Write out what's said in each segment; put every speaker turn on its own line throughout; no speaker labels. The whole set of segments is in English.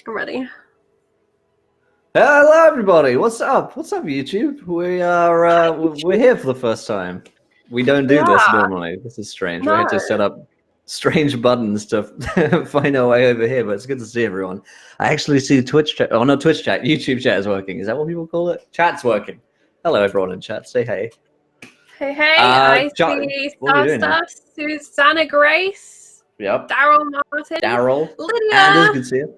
I'm ready.
Hello, everybody. What's up? What's up, YouTube? We are we're here for the first time. We don't do this normally. This is strange.
No.
We had to set up strange buttons to find our way over here, but it's good to see everyone. I actually see Twitch chat. Oh, not Twitch chat. YouTube chat is working. Is that what people call it? Chat's working. Hello, everyone in chat. Say hey.
Hey, I
John,
see
what are we doing
Star Susanna Grace.
Yep.
Daryl Martin.
Daryl.
Lydia.
Anders, good to see you.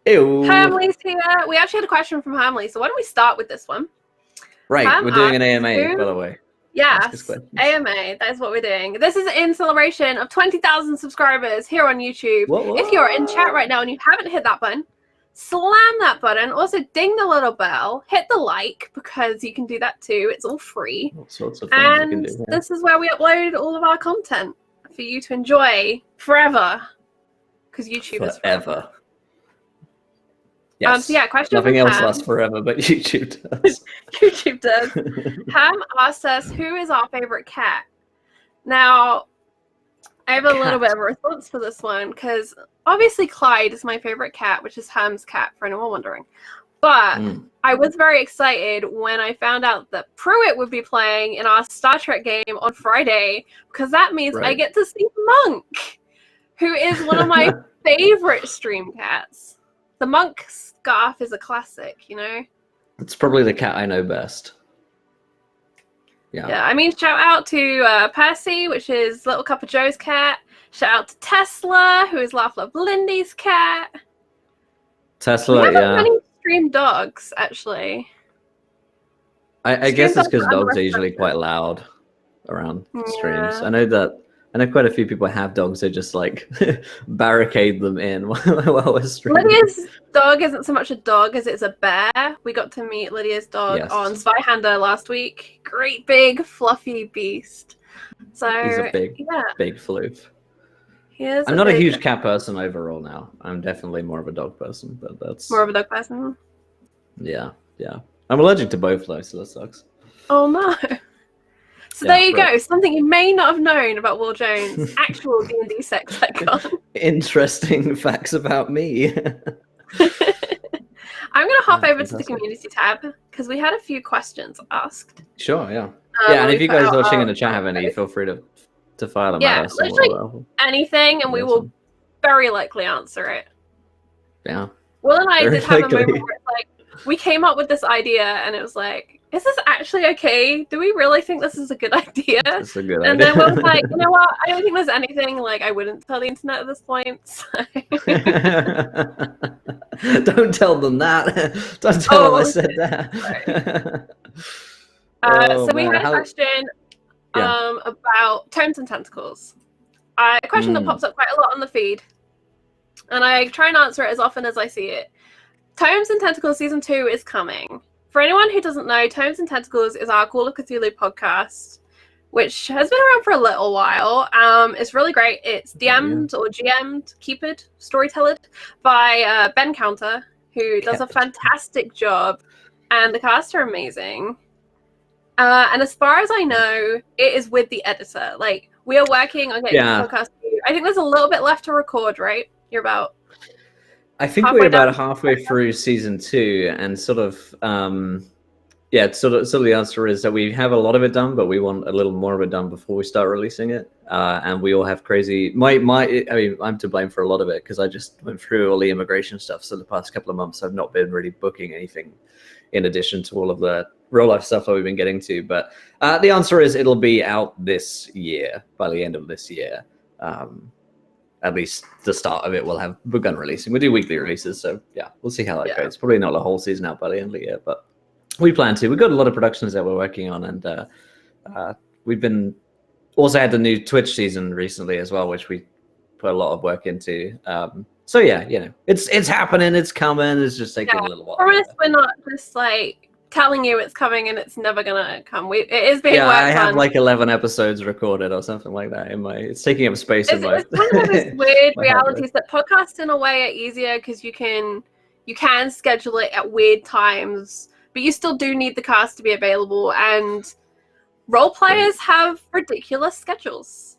Ew.
Hamley's here. We actually had a question from Hamley, so why don't we start with this one?
Right, we're doing an AMA, by the way.
Yes, AMA, that is what we're doing. This is in celebration of 20,000 subscribers here on YouTube.
Whoa.
If you're in chat right now and you haven't hit that button, slam that button. Also, ding the little bell. Hit the like, because you can do that too. It's all free.
All sorts of things you can do. Yeah.
This is where we upload all of our content for you to enjoy forever. Because YouTube is forever.
Yes.
So yeah, question.
Nothing else lasts forever, but YouTube does.
YouTube does. Ham asked us, who is our favorite cat? Now, I have a little bit of a response for this one, because obviously Clyde is my favorite cat, which is Ham's cat, for anyone wondering. But I was very excited when I found out that Pruitt would be playing in our Star Trek game on Friday, because that means I get to see Monk, who is one of my favorite stream cats. The Monk scarf is a classic, you know?
It's probably the cat I know best.
Yeah, I mean, shout out to Percy, which is Little Cup of Joe's cat. Shout out to Tesla, who is Laugh Love Lindy's cat.
Tesla,
we haven't many stream dogs, actually.
I guess it's because dogs are usually quite loud around streams. I know quite a few people have dogs. They just like barricade them in while we're streaming.
Lydia's dog isn't so much a dog as it's a bear. We got to meet Lydia's dog on Zweihander last week. Great big fluffy beast. So
he's a big floof.
He is.
I'm not a huge cat person overall now. I'm definitely more of a dog person, but that's
more of a dog person.
Yeah. I'm allergic to both though, so that sucks.
Oh no. So there you go, something you may not have known about Will Jones, actual D&D sex icon.
Interesting facts about me.
I'm going to hop over to the community tab, because we had a few questions asked.
Sure, yeah. And if you guys watching in the chat have any, feel free to fire them at us.
Yeah, literally anything, and we will very likely answer it.
Yeah.
Will and I did have a moment where it's like, we came up with this idea, and it was like, is this actually okay? Do we really think this is a good idea?
It's a good idea.
And then we was like, you know what? I don't think there's anything like I wouldn't tell the internet at this point. So.
Don't tell them that. Don't tell them I said that.
So we had a question about Tomes and Tentacles. A question that pops up quite a lot on the feed. And I try and answer it as often as I see it. Tomes and Tentacles Season 2 is coming. For anyone who doesn't know, Tomes and Tentacles is our Call of Cthulhu podcast, which has been around for a little while. It's really great. It's DM'd or GM'd, keeped, storytelled by Ben Counter, who does a fantastic job, and the cast are amazing. And as far as I know, it is with the editor. Like, we are working on getting the podcast. I think there's a little bit left to record, right? You're about...
I think we're about halfway through season 2, and sort of the answer is that we have a lot of it done, but we want a little more of it done before we start releasing it. And we all have crazy. I'm to blame for a lot of it, because I just went through all the immigration stuff. So the past couple of months, I've not been really booking anything in addition to all of the real life stuff that we've been getting to. But the answer is it'll be out this year, by the end of this year. At least the start of it will have begun releasing. We do weekly releases, so yeah, we'll see how that goes. Probably not the whole season out by the end of the year, but we plan to. We've got a lot of productions that we're working on, and we've been also had the new Twitch season recently as well, which we put a lot of work into. So yeah, it's happening, it's coming. It's just taking a little while.
Promise we're not just like telling you it's coming and it's never gonna come. It is being worked on.
I have like 11 episodes recorded or something like that in my. It's taking up space in my.
It's one of those weird realities that podcasts in a way are easier because you can schedule it at weird times, but you still do need the cast to be available, and role players have ridiculous schedules.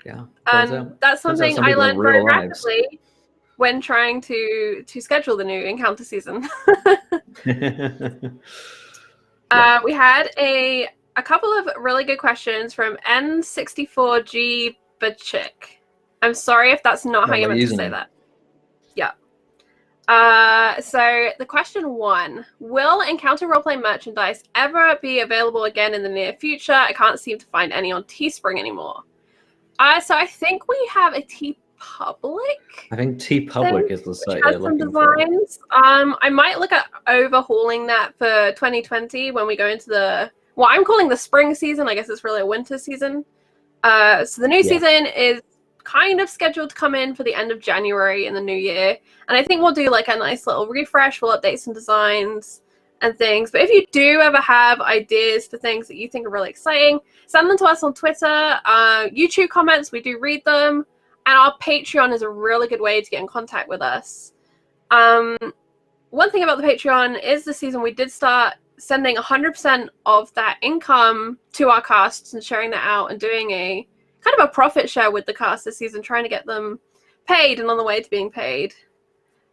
Yeah,
and that's something I learned very rapidly. when trying to schedule the new encounter season. We had a couple of really good questions from N64G Bachik. I'm sorry if that's not how you're meant to say that. Yeah. So the question 1, will Encounter Roleplay merchandise ever be available again in the near future? I can't seem to find any on Teespring anymore. So I think we have a TeePublic.
I think TeePublic is the site
you're looking for. I might look at overhauling that for 2020 when we go into the, what I'm calling the spring season. I guess it's really a winter season. So the new season is kind of scheduled to come in for the end of January in the new year. And I think we'll do like a nice little refresh. We'll update some designs and things. But if you do ever have ideas for things that you think are really exciting, send them to us on Twitter, YouTube comments. We do read them. And our Patreon is a really good way to get in contact with us. One thing about the Patreon is this season we did start sending 100% of that income to our casts and sharing that out and doing a kind of a profit share with the cast this season, trying to get them paid and on the way to being paid.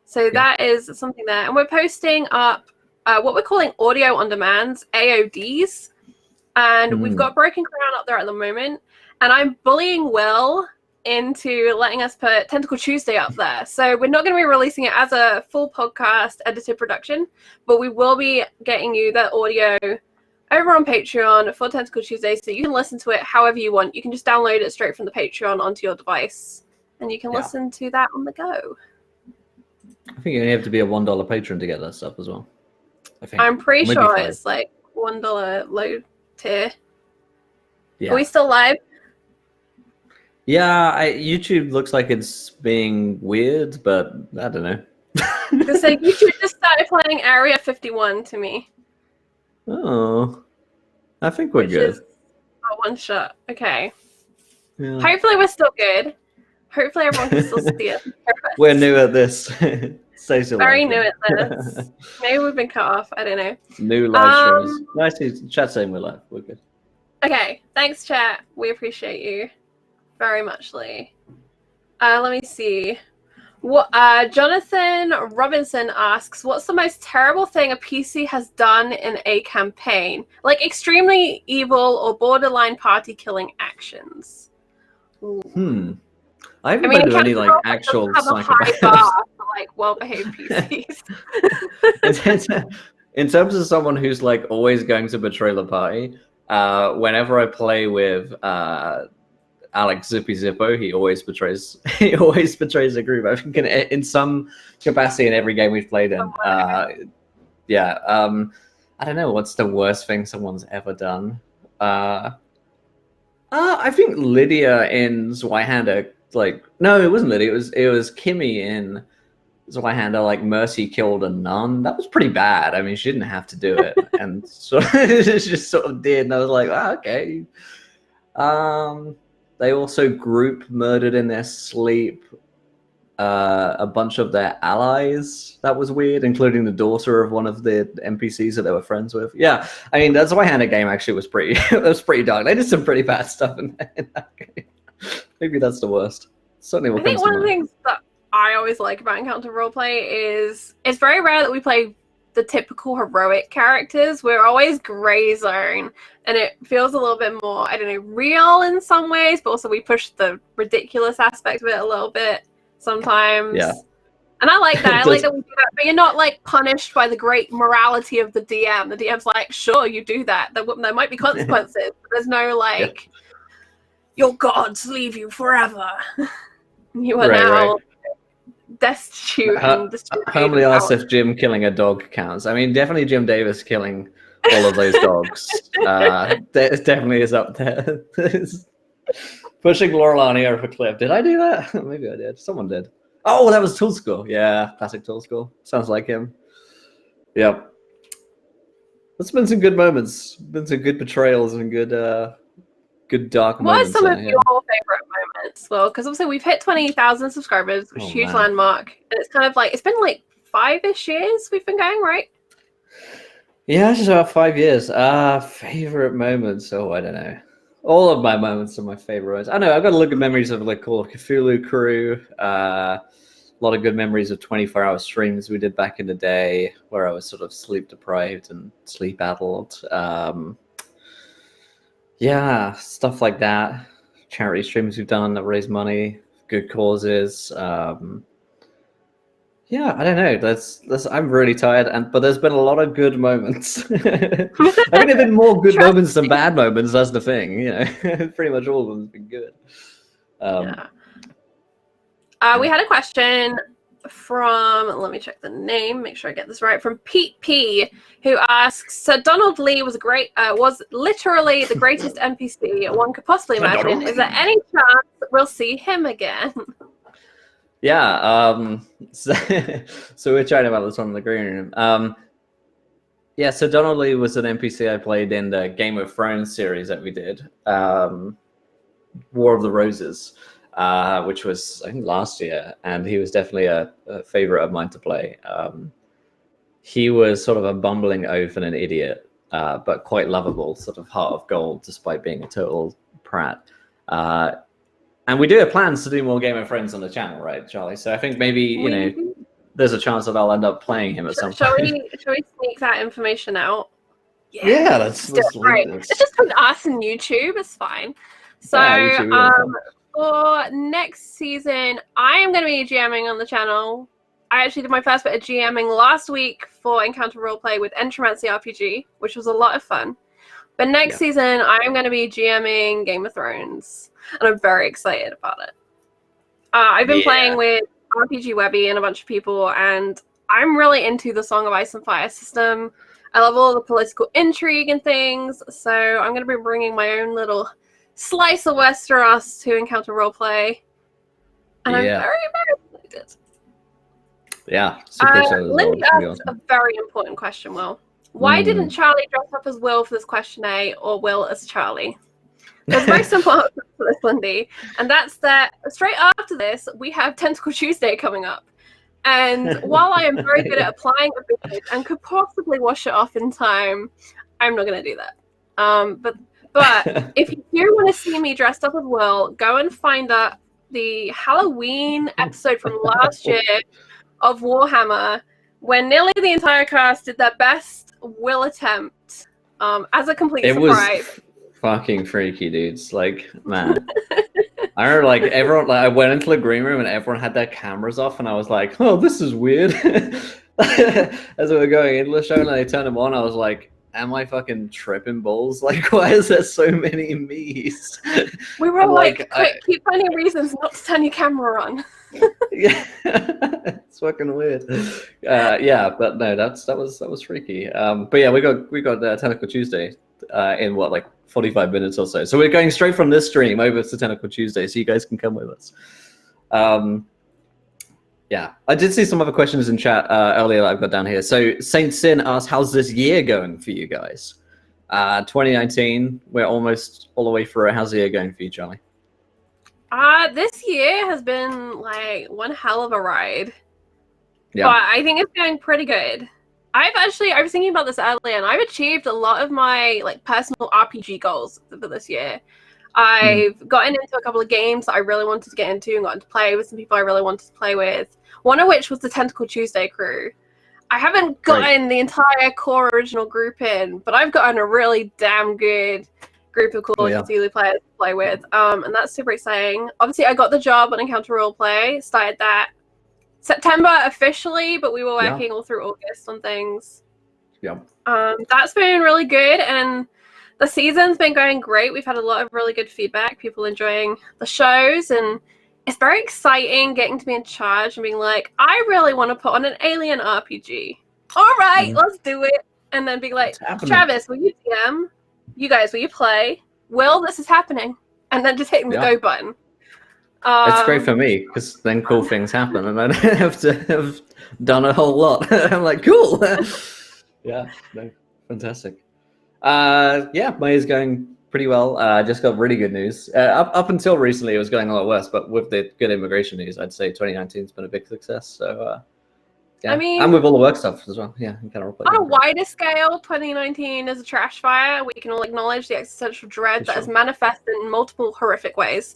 So that is something there. And we're posting up what we're calling audio on demands, AODs. And we've got Broken Crown up there at the moment. And I'm bullying Will into letting us put Tentacle Tuesday up there. So we're not going to be releasing it as a full podcast edited production, but we will be getting you that audio over on Patreon for Tentacle Tuesday, so you can listen to it however you want. You can just download it straight from the Patreon onto your device, and you can listen to that on the go.
I think you only have to be a $1 patron to get that stuff as well.
I'm pretty sure it's like $1 low tier. Yeah. Are we still live?
Yeah, YouTube looks like it's being weird, but I don't know.
So YouTube just started playing Area 51 to me.
Oh, I think we're good.
One shot. Okay.
Yeah.
Hopefully we're still good. Hopefully everyone can still see it. Perfect.
We're new at this.
Very new at this. Maybe we've been cut off. I don't know.
New live streams. Nice to chat saying we're live. We're good.
Okay. Thanks, chat. We appreciate you very much, Lee. Let me see. What Jonathan Robinson asks, what's the most terrible thing a PC has done in a campaign? Like extremely evil or borderline party killing actions.
I haven't played with any like actual psychopaths.
For, like well-behaved PCs.
In terms of someone who's like always going to betray the party, whenever I play with Alex Zippy Zippo, he always betrays the group. I think in some capacity in every game we've played in. I don't know what's the worst thing someone's ever done. I think Lydia in Zweihander, like no, it wasn't Lydia. It was Kimmy in Zweihander. Like Mercy killed a nun. That was pretty bad. I mean, she didn't have to do it, and so it just sort of did. And I was like, okay. They also group murdered in their sleep a bunch of their allies. That was weird, including the daughter of one of the NPCs that they were friends with. Yeah, I mean, that's why Hannah game actually was pretty dark. They did some pretty bad stuff in that game. Maybe that's the worst. Certainly,
I think one of the things that I always like about Encounter Roleplay is it's very rare that we play the typical heroic characters. We're always gray zone, and it feels a little bit more, I don't know, real in some ways, but also we push the ridiculous aspect of it a little bit sometimes. Yeah. And I like that. I like that we do that, but you're not like punished by the great morality of the DM. The DM's like, sure, you do that. There might be consequences, but there's no like, your gods leave you forever. You are now destitute and
Homely asked if Jim killing a dog counts. I mean, definitely Jim Davis killing all of those dogs. It definitely is up there. Pushing Laurelani over a cliff. Did I do that? Maybe I did. Someone did. Oh, that was Tool School. Yeah, classic Tool School. Sounds like him. Yep. There's been some good moments. Been some good betrayals and good dark moments.
What are some of your favorite moments? Well, because obviously we've hit 20,000 subscribers, which is a huge landmark. And it's kind of like, it's been like 5-ish years we've been going, right?
Yeah, it's just about 5 years. Favorite moments? Oh, I don't know. All of my moments are my favorite ones. I know, I've got to look at memories of like Call of Cthulhu crew. lot of good memories of 24-hour streams we did back in the day, where I was sort of sleep deprived and sleep addled. Yeah, stuff like that. Charity streams we've done that raise money, good causes. Yeah, I don't know. That's I'm really tired, but there's been a lot of good moments. I think there've been more good moments than bad moments. That's the thing, you know. Pretty much all of them have been good.
Yeah. We had a question from, let me check the name, make sure I get this right, from Pete P, who asks, so Donald Lee was literally the greatest NPC one could possibly imagine. Is there any chance that we'll see him again?
Yeah, so we're chatting about this one in the green room. Yeah, so Donald Lee was an NPC I played in the Game of Thrones series that we did, War of the Roses, which was, I think, last year, and he was definitely a favorite of mine to play. He was sort of a bumbling oaf and an idiot, but quite lovable, sort of heart of gold, despite being a total prat. And we do have plans to do more Game of Thrones on the channel, right, Charlie? So I think maybe, you know, there's a chance that I'll end up playing him at some point.
Shall we sneak that information out?
Yeah, let's
right. It's just between us and YouTube. It's fine. So, for next season, I am going to be GMing on the channel. I actually did my first bit of GMing last week for Encounter Roleplay with Entromancy RPG, which was a lot of fun. But next season, I'm going to be GMing Game of Thrones, and I'm very excited about it. I've been playing with RPG Webby and a bunch of people, and I'm really into the Song of Ice and Fire system. I love all the political intrigue and things, so I'm going to be bringing my own little slice of Westeros to Encounter Roleplay, and I'm very, very excited.
Yeah, super excited.
Lindy asked a very important question, Will. Why didn't Charlie dress up as Will for this question A, or Will as Charlie? There's a very simple answer for this, Lindy, and that's that straight after this, we have Tentacle Tuesday coming up. And while I am very good at applying a beard and could possibly wash it off in time, I'm not going to do that. But if you do want to see me dressed up as Will, go and find the Halloween episode from last year of Warhammer, when nearly the entire cast did their best Will attempt as a complete surprise.
It was fucking freaky, dudes. Like, man. I remember, like, everyone, like, I went into the green room and everyone had their cameras off, and I was like, oh, this is weird. As we were going into the show and they turned them on, I was like, am I fucking tripping balls? Like, why is there so many me's?
We were like, quick, keep finding reasons not to turn your camera on.
Yeah, it's fucking weird. Yeah, but no, that was freaky. But yeah, we got Tentacle Tuesday in what, like 45 minutes or so. So we're going straight from this stream over to Tentacle Tuesday, so you guys can come with us. Yeah, I did see some other questions in chat earlier that I've got down here. So Saint Sin asked, how's this year going for you guys? 2019, we're almost all the way through it. How's the year going for you, Charlie?
This year has been like one hell of a ride.
Yeah.
But I think it's going pretty good. I was thinking about this earlier, and I've achieved a lot of my like personal RPG goals for this year. I've gotten into a couple of games that I really wanted to get into and gotten to play with some people I really wanted to play with. One of which was the Tentacle Tuesday crew. I haven't gotten the entire core original group in, but I've gotten a really damn good group of Call of Duty players to play with. And that's super exciting. Obviously, I got the job on Encounter Roleplay, started that September officially, but we were working all through August on things.
Yeah.
That's been really good, and the season's been going great. We've had a lot of really good feedback, people enjoying the shows, and it's very exciting getting to be in charge and being like, I really want to put on an alien RPG. All right, let's do it. And then being like, Travis, will you DM? You guys, will you play? Will, this is happening. And then just hitting the go button.
It's great for me, because then cool things happen, and I don't have to have done a whole lot. I'm like, cool. Yeah, no, fantastic. Yeah, my year's going pretty well. I just got really good news. Up until recently, it was going a lot worse, but with the good immigration news, I'd say 2019's been a big success. So, yeah. I mean, and with all the work stuff as well. Yeah, kind of
on a wider scale, 2019 is a trash fire. We can all acknowledge the existential dread that has manifested in multiple horrific ways.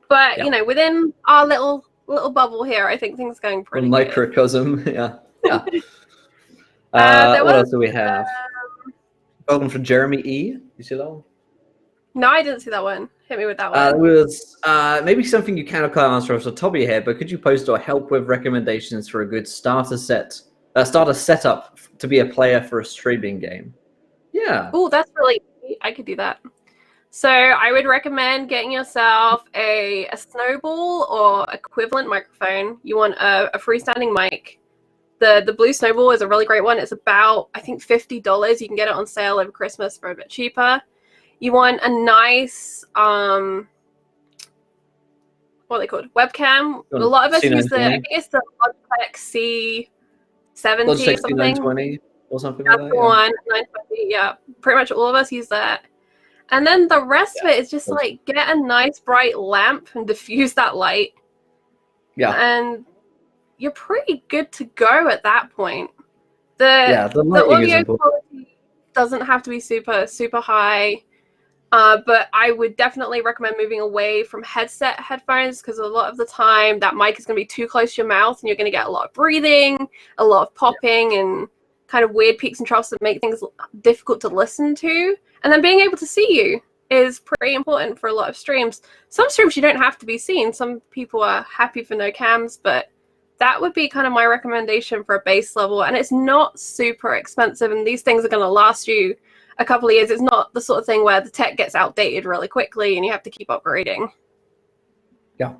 But you know, within our little little bubble here, I think things are going pretty
A microcosm, yeah. What else do we have? Welcome from Jeremy E. You see that one?
No, I didn't see that one. Hit me with that one.
It was maybe something you can't answer off the top of your head, but could you post or help with recommendations for a good starter setup to be a player for a streaming game? Yeah.
Oh, that's really easy. I could do that. So I would recommend getting yourself a Snowball or equivalent microphone. You want a freestanding mic. The Blue Snowball is a really great one. It's about, I think, $50. You can get it on sale over Christmas for a bit cheaper. You want a nice, what are they called? Webcam. A lot of us use I think it's the Logitech C70 or something.
920 or something
That's
like that.
The one, 920, yeah. Pretty much all of us use that. And then the rest of it is just like get a nice bright lamp and diffuse that light.
Yeah.
And you're pretty good to go at that point. The audio quality doesn't have to be super, super high. But I would definitely recommend moving away from headset headphones because a lot of the time that mic is going to be too close to your mouth and you're going to get a lot of breathing, a lot of popping, and kind of weird peaks and troughs that make things difficult to listen to. And then being able to see you is pretty important for a lot of streams. Some streams you don't have to be seen. Some people are happy for no cams, but that would be kind of my recommendation for a base level. And it's not super expensive, and these things are going to last you a couple of years. It's not the sort of thing where the tech gets outdated really quickly and you have to keep upgrading.
Yeah.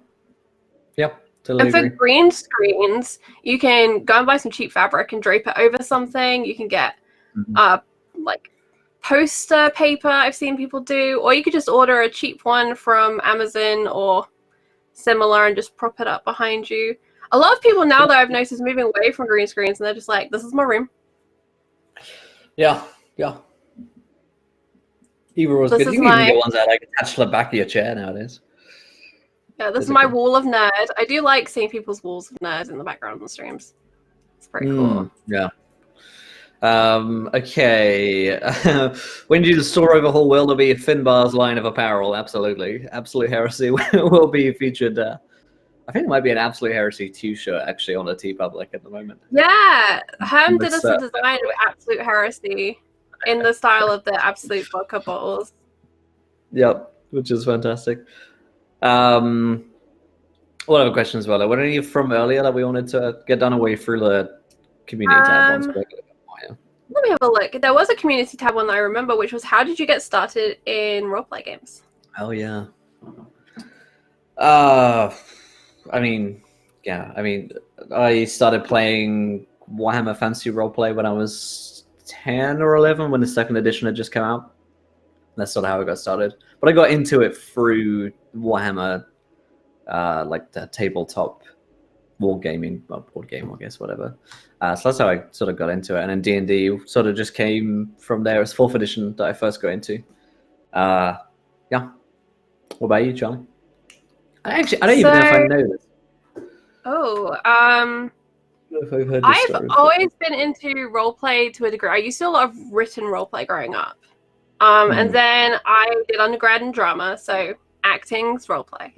Yep. Totally
and for green screens, you can go and buy some cheap fabric and drape it over something. You can get like poster paper I've seen people do, or you could just order a cheap one from Amazon or similar and just prop it up behind you. A lot of people now that I've noticed moving away from green screens, and they're just like, this is my room.
Yeah. Either was good. You can even get ones that like attach to the back of your chair nowadays.
Yeah, this is my wall of nerd. I do like seeing people's walls of nerds in the background on the streams. It's pretty cool.
Yeah. Okay. When you do the store overhaul, will there be a Finbar's line of apparel? Absolutely. Absolute Heresy will be featured. I think it might be an Absolute Heresy t-shirt actually on the TeePublic at the moment.
Yeah, Herm did us a design of Absolute Heresy in the style of the Absolute vodka bottles.
Yep, which is fantastic. What other questions were there? Were any from earlier that we wanted to get done away through the community tab ones?
Let me have a look. There was a community tab one that I remember, which was how did you get started in roleplay games?
Oh yeah. I started playing Warhammer Fantasy Roleplay when I was 10 or 11 when the second edition had just come out. That's sort of how I got started. But I got into it through Warhammer, like the tabletop board game, I guess, whatever. So that's how I sort of got into it. And then D&D sort of just came from there. It's 4th edition that I first got into. Yeah. What about you, Charlie? I don't even know if I know this.
I've always been into roleplay to a degree. I used to do a lot of written roleplay growing up. And then I did undergrad in drama, so acting's roleplay.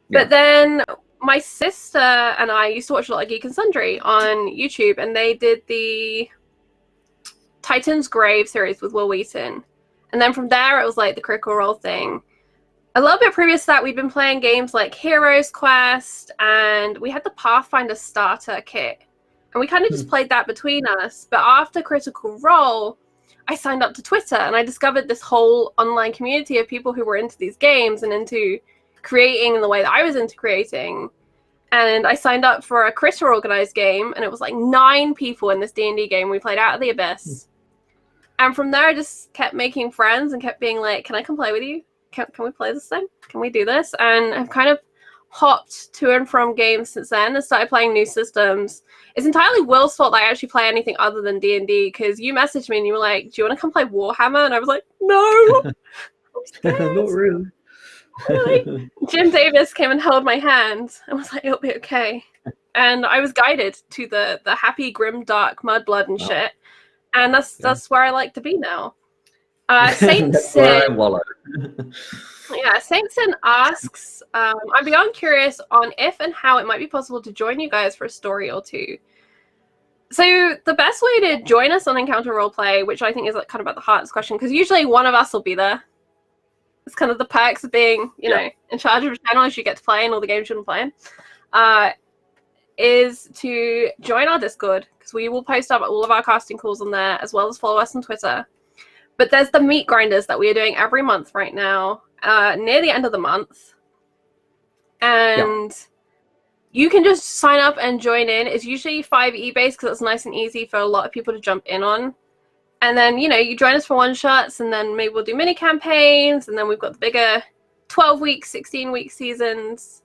But then my sister and I used to watch a lot of Geek and Sundry on YouTube, and they did the Titan's Grave series with Will Wheaton. And then from there, it was like the Critical Role thing. A little bit previous to that, we'd been playing games like Heroes Quest, and we had the Pathfinder starter kit. And we kind of just played that between us. But after Critical Role, I signed up to Twitter, and I discovered this whole online community of people who were into these games and into creating in the way that I was into creating. And I signed up for a Critter organized game, and it was like 9 people in this D&D game. We played Out of the Abyss. And from there, I just kept making friends and kept being like, can I come play with you? Can we play this thing? Can we do this? And I've kind of hopped to and from games since then and started playing new systems. It's entirely Will's fault that I actually play anything other than D&D, because you messaged me and you were like, do you want to come play Warhammer? And I was like, no.
Not really.
Really? Jim Davis came and held my hand and was like, it'll be okay. And I was guided to the happy, grim, dark mudblood and shit. And that's where I like to be now. Saint
That's where I
Sin.
wallow.
Yeah, Saint Sin asks, I'm beyond curious on if and how it might be possible to join you guys for a story or two. So the best way to join us on Encounter Roleplay, which I think is like kind of at the heart of this question, because usually one of us will be there. It's kind of the perks of being, you know, in charge of a channel as you get to play in all the games you've been playing, is to join our Discord, because we will post up all of our casting calls on there, as well as follow us on Twitter. But there's the meat grinders that we are doing every month right now, near the end of the month. And you can just sign up and join in. It's usually 5e based because it's nice and easy for a lot of people to jump in on. And then, you know, you join us for one shots, and then maybe we'll do mini campaigns, and then we've got the bigger 12-week, 16-week seasons.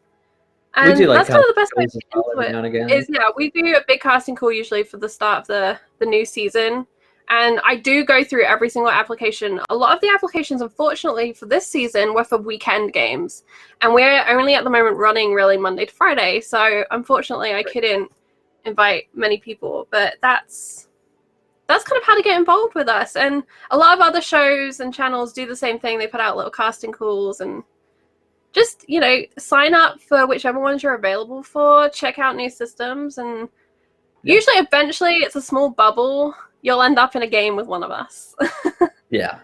And
we do, like,
that's kind of the best way to get into
now and again.
it. Is, yeah, we do a big casting call usually for the start of the new season. And I do go through every single application. A lot of the applications, unfortunately, for this season were for weekend games. And we're only at the moment running really Monday to Friday. So unfortunately, I couldn't invite many people. But that's kind of how to get involved with us. And a lot of other shows and channels do the same thing. They put out little casting calls, and just, you know, sign up for whichever ones you're available for. Check out new systems. And usually, eventually, it's a small bubble. You'll end up in a game with one of us.
Yeah.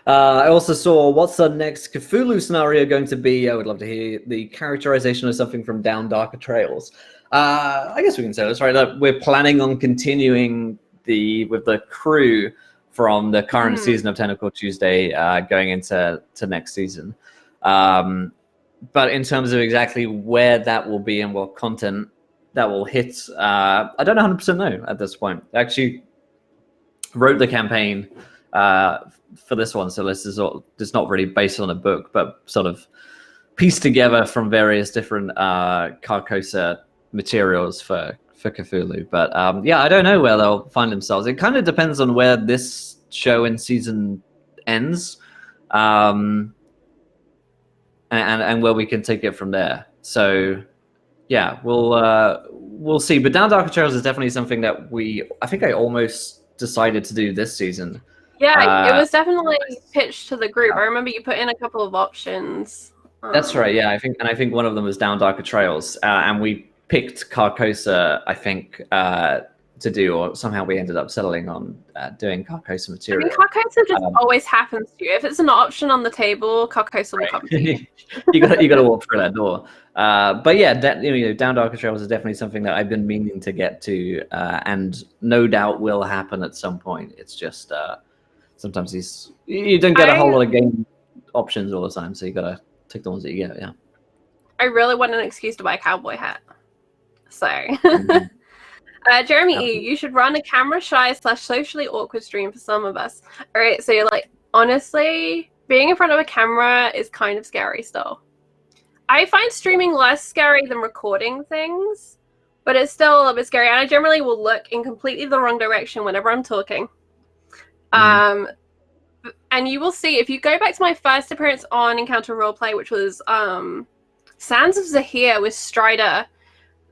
I also saw, what's the next Cthulhu scenario going to be? I would love to hear the characterization of something from Down Darker Trails. I guess we can say this, right? That we're planning on continuing with the crew from the current season of Tentacle Tuesday going into next season. But in terms of exactly where that will be and what content that will hit, I don't 100% know at this point. I actually wrote the campaign for this one, so this is it's not really based on a book, but sort of pieced together from various different Carcosa materials for Cthulhu. But yeah, I don't know where they'll find themselves. It kind of depends on where this show in season ends, and where we can take it from there. So yeah, we'll see. But Down Darker Trails is definitely something that I think I almost decided to do this season.
Yeah, it was definitely pitched to the group. I remember you put in a couple of options.
That's right. Yeah, I think one of them was Down Darker Trails, and we picked Carcosa, I think, to do, or somehow we ended up settling on doing Carcosa material.
I mean, Carcosa just always happens to you. If it's an option on the table, Carcosa will come to you.
you got to walk through that door. But yeah, Down Darker Trails is definitely something that I've been meaning to get to, and no doubt will happen at some point. It's just sometimes you don't get a whole lot of game options all the time, so you got to take the ones that you get. Yeah.
I really want an excuse to buy a cowboy hat. So. Jeremy E, you should run a camera shy / socially awkward stream for some of us. All right, so you're like, honestly, being in front of a camera is kind of scary still. I find streaming less scary than recording things, but it's still a bit scary. And I generally will look in completely the wrong direction whenever I'm talking. And you will see, if you go back to my first appearance on Encounter Roleplay, which was Sands of Zahir with Strider,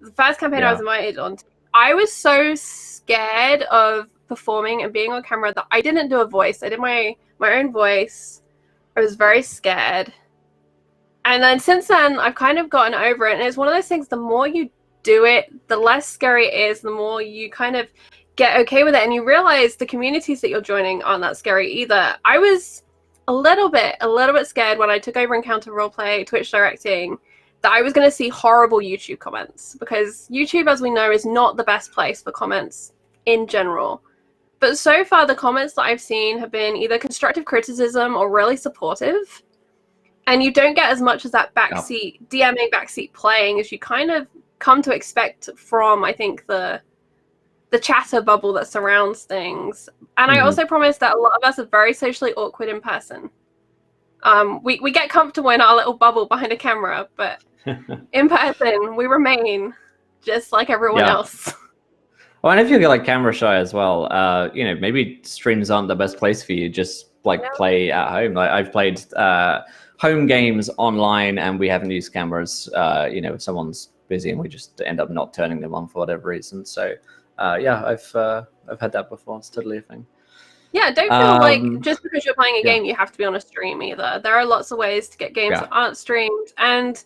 the first campaign I was invited on. I was so scared of performing and being on camera that I didn't do a voice. I did my own voice. I was very scared. And then since then, I've kind of gotten over it. And it's one of those things, the more you do it, the less scary it is, the more you kind of get okay with it. And you realize the communities that you're joining aren't that scary either. I was a little bit scared when I took over Encounter Roleplay, Twitch directing, that I was going to see horrible YouTube comments, because YouTube, as we know, is not the best place for comments in general. But so far, the comments that I've seen have been either constructive criticism or really supportive. And you don't get as much as that backseat, DMing backseat playing as you kind of come to expect from, I think, the chatter bubble that surrounds things. And I also promise that a lot of us are very socially awkward in person. We get comfortable in our little bubble behind a camera, but in person, we remain just like everyone else.
Well, and if you get like camera shy as well, maybe streams aren't the best place for you. Just play at home. Like, I've played home games online, and we haven't used cameras. If someone's busy, and we just end up not turning them on for whatever reason. So, I've had that before. It's totally a thing.
Yeah, don't feel like just because you're playing a game, you have to be on a stream either. There are lots of ways to get games that aren't streamed, and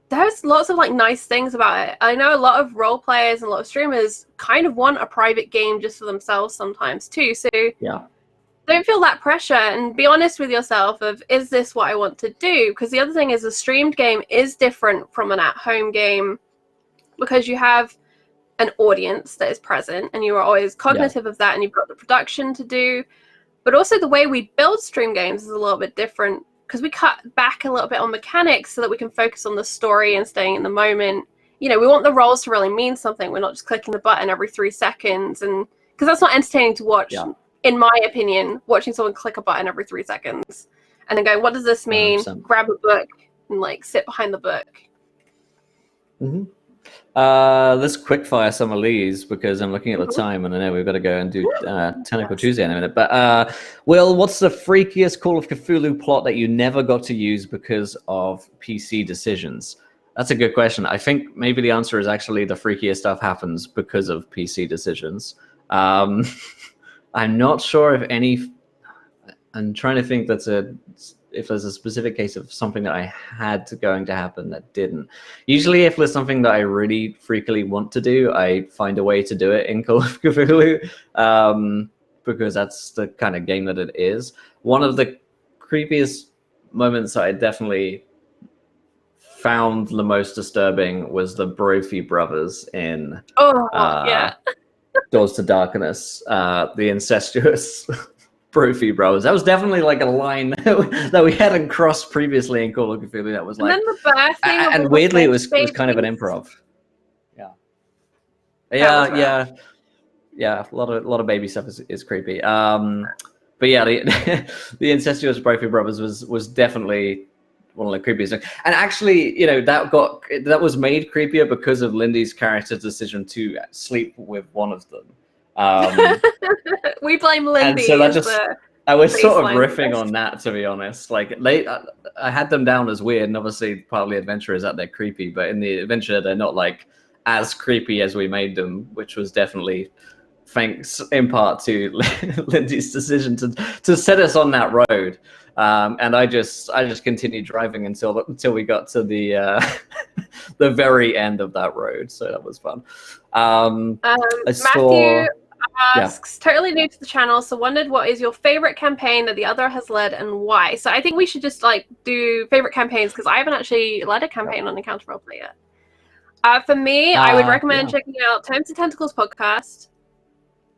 there's lots of like nice things about it. I know a lot of role players and a lot of streamers kind of want a private game just for themselves sometimes too. So don't feel that pressure and be honest with yourself of, is this what I want to do? Because the other thing is a streamed game is different from an at-home game because you have an audience that is present and you are always cognitive of that, and you've got the production to do. But also the way we build stream games is a little bit different because we cut back a little bit on mechanics so that we can focus on the story and staying in the moment. You know, we want the roles to really mean something. We're not just clicking the button every 3 seconds, and because that's not entertaining to watch, in my opinion, watching someone click a button every 3 seconds and then go, what does this mean? 100%. Grab a book and like sit behind the book.
Let's quickfire some of these because I'm looking at the time and I know we've got to go and do Tentacle Tuesday in a minute. But Will, what's the freakiest Call of Cthulhu plot that you never got to use because of PC decisions? That's a good question. I think maybe the answer is actually the freakiest stuff happens because of PC decisions. I'm not sure if any. I'm trying to think if there's a specific case of something that I had going to happen that didn't. Usually if there's something that I really freakily want to do, I find a way to do it in Call of Cthulhu because that's the kind of game that it is. One of the creepiest moments I definitely found the most disturbing was the Brophy brothers in Doors to Darkness, the incestuous Brophy brothers. That was definitely like a line that we hadn't crossed previously in Call of Cthulhu. That was like,
and then the birthing
and weirdly, it was kind of an improv. Yeah. A lot of baby stuff is creepy. But yeah, the incestuous Brophy brothers was definitely one of the creepiest things. And actually, you know, that was made creepier because of Lindy's character's decision to sleep with one of them.
We blame Lindy.
And so I was sort of riffing on that, to be honest. Like I had them down as weird, and obviously part of the adventure is that they're creepy, but in the adventure they're not like as creepy as we made them, which was definitely thanks in part to Lindy's decision to set us on that road. And I just continued driving until we got to the the very end of that road. So that was fun.
Matthew asks, totally new to the channel, so wondered what is your favorite campaign that the other has led and why. So I think we should just like do favorite campaigns because I haven't actually led a campaign on Encounter Roleplay yet. For me, I would recommend checking out Tomes and Tentacles podcast.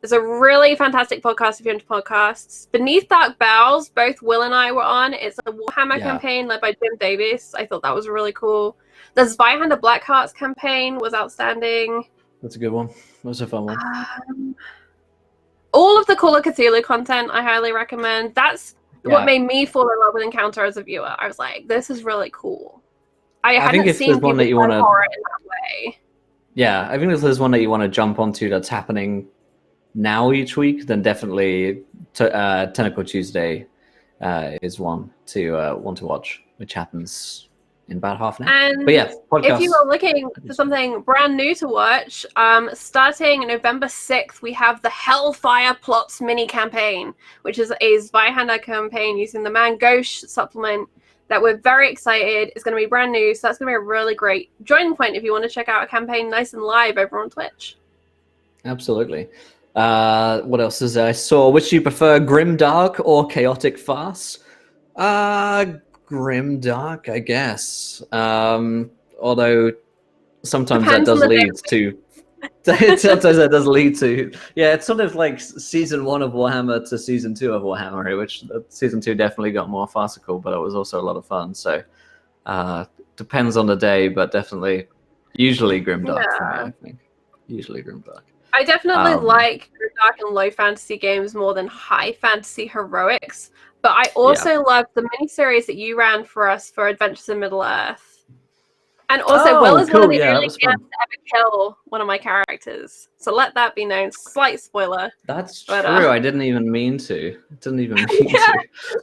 It's a really fantastic podcast if you're into podcasts. Beneath Dark Bowels, both Will and I were on. It's a Warhammer campaign led by Jim Davis. I thought that was really cool. The Zweihander Blackhearts campaign was outstanding.
That's a good one. That was a fun one.
All of the Call of Cthulhu content I highly recommend. That's what made me fall in love with Encounter as a viewer. I was like, this is really cool. I hadn't seen people play horror in that way.
Yeah, I think if there's one that you want to jump onto that's happening now each week, then definitely Tentacle Tuesday is one to want to watch, which happens in about half an hour.
And
but yeah,
if you are looking for something brand new to watch, starting November 6th, we have the Hellfire Plots mini campaign, which is a Zweihander campaign using the Mangosh supplement that we're very excited. It's going to be brand new, so that's going to be a really great joining point if you want to check out a campaign nice and live over on Twitch.
Absolutely. What else is there? I saw, which do you prefer, grim dark or chaotic farce? Grim dark, I guess. Although sometimes that does lead to it's sort of like season 1 of Warhammer to season 2 of Warhammer, which season 2 definitely got more farcical, but it was also a lot of fun. So depends on the day, but definitely usually grimdark for me, I think. Usually grimdark.
I definitely like dark and low fantasy games more than high fantasy heroics, but I also love the miniseries that you ran for us for Adventures in Middle-earth. And also, Will is one of the only guests to ever kill one of my characters. So let that be known. Slight spoiler.
That's true. I didn't even mean to. To.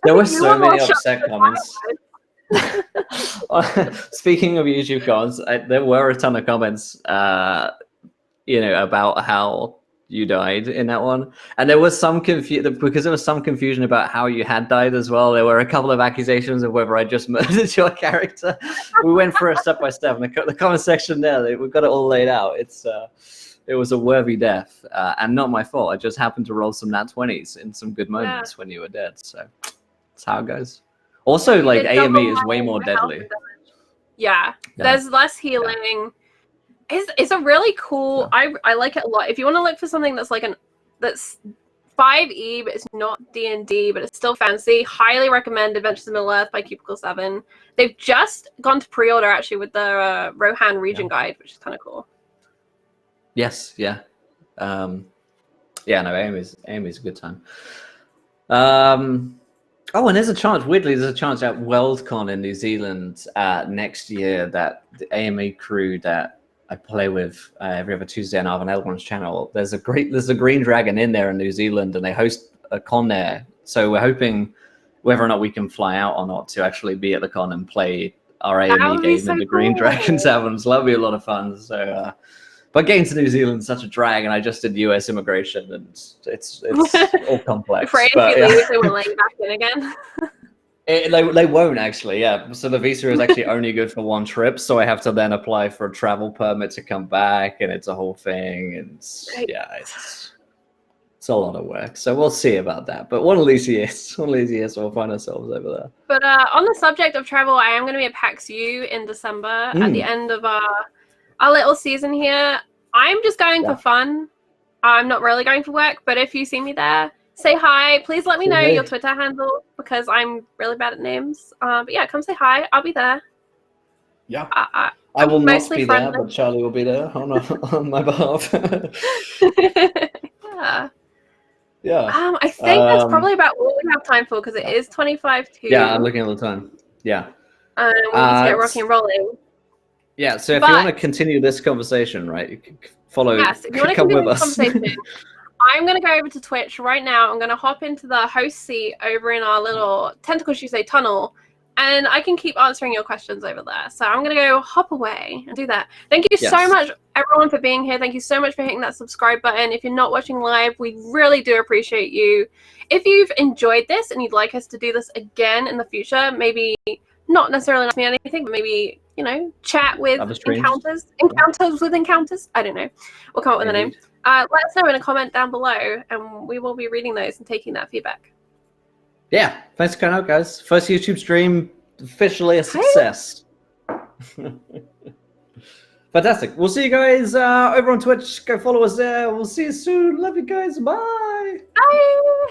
There were so many upset comments. Speaking of YouTube comments, there were a ton of comments, about how you died in that one, and there was some because there was some confusion about how you had died as well. There were a couple of accusations of whether I just murdered your character. We went through it step by step, and the comment section there, we've got it all laid out. It was a worthy death, and not my fault. I just happened to roll some nat 20s in some good moments when you were dead. So that's how it goes. Also, like AME is way more deadly.
Yeah, there's less healing. It's a really cool. I like it a lot. If you want to look for something that's like that's 5e, but it's not D&D, but it's still fancy, highly recommend Adventures in Middle Earth by Cubicle 7. They've just gone to pre-order actually with the Rohan region guide, which is kind of cool.
Yes, yeah. No, AME's a good time. Oh, and there's a chance at Worldcon in New Zealand next year that the AME crew that I play with every other Tuesday on Arvan Elrond's channel, there's a Green Dragon in there in New Zealand, and they host a con there. So we're hoping, whether or not we can fly out or not, to actually be at the con and play our AME game in the Green Dragon Taverns. That'll be a lot of fun. So, but getting to New Zealand is such a drag, and I just did US immigration, and it's all complex.
Afraid
but,
if you leave, they will let you back in again.
They won't actually, yeah. So the visa is actually only good for one trip, so I have to then apply for a travel permit to come back, and it's a whole thing, and it's a lot of work. So we'll see about that. But one of these years, we'll find ourselves over there. But
on the subject of travel, I am going to be at PAX U in December at the end of our little season here. I'm just going for fun. I'm not really going for work, but if you see me there, say hi. Please let me know your Twitter handle, because I'm really bad at names. But yeah, come say hi. I'll be there.
Yeah. I will not be there, but Charlie will be there on my behalf.
Yeah. I think that's probably about all we have time for, because it is 25 to.
Yeah, I'm looking at the time. Yeah.
We need to get rocking and rolling.
Yeah, so if you want to continue this conversation, right, you can follow.
Yes, if you want to continue this conversation, I'm going to go over to Twitch right now. I'm going to hop into the host seat over in our little Tentacle Tuesday tunnel, and I can keep answering your questions over there. So I'm going to go hop away and do that. Thank you so much, everyone, for being here. Thank you so much for hitting that subscribe button. If you're not watching live, we really do appreciate you. If you've enjoyed this and you'd like us to do this again in the future, maybe not necessarily ask me anything, but maybe, chat with encounters with encounters. I don't know. We'll come up with a name. Let us know in a comment down below, and we will be reading those and taking that feedback.
Yeah, thanks for coming out, guys. First YouTube stream, officially a success. Fantastic. We'll see you guys over on Twitch. Go follow us there. We'll see you soon. Love you guys. Bye.
Bye.